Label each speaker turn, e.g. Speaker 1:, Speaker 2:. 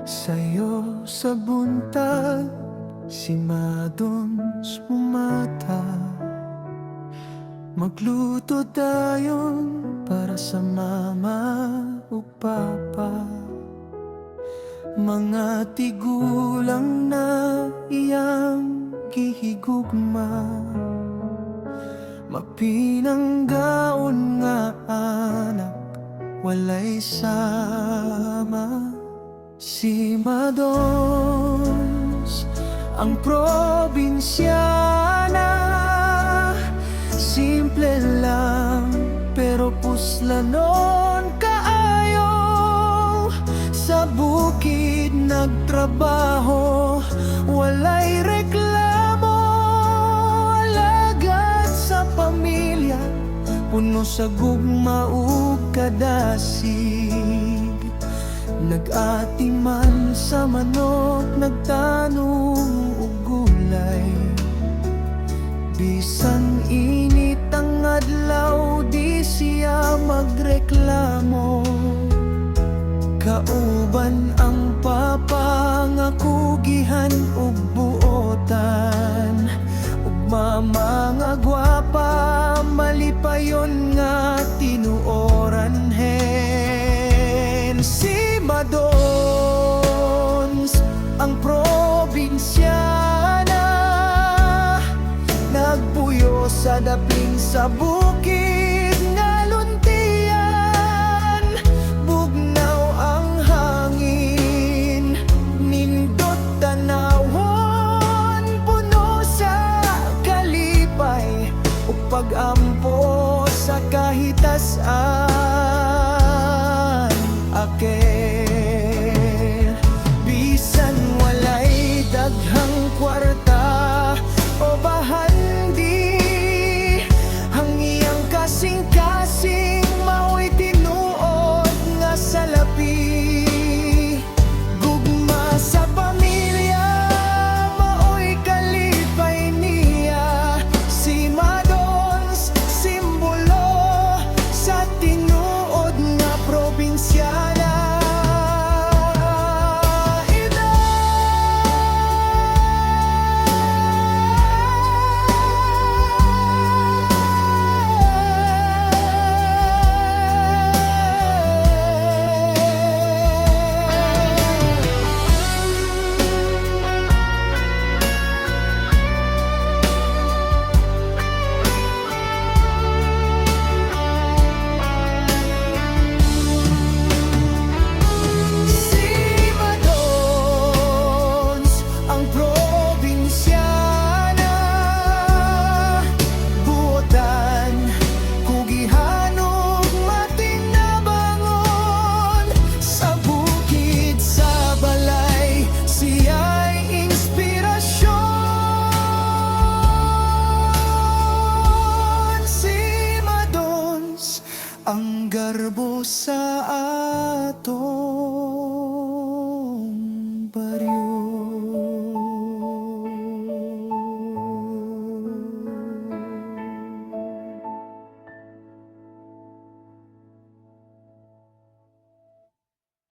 Speaker 1: Sa'yo sa buntag, si Madons bumata. Magluto dayon para sa mama o papa. Mga tigulang na iyang gihigugma, mapinanggaon nga anak, walay sama. Si Madons, ang probinsyana, simple lang pero puslanon kaayo. Sa bukid nagtrabaho, walay reklamo. Alagad sa pamilya, puno sa gugma ug kadasig. Nag-atiman sa manok, nagtanong og gulay. Bisan init ang adlaw, di siya magreklamo. Kauban ang papa nga kugihan ug buotan, ug mama nga gwapa, malipayon nga tinuoran hen. Si Madons, ang probinsyana, nagpuyo sa daping sa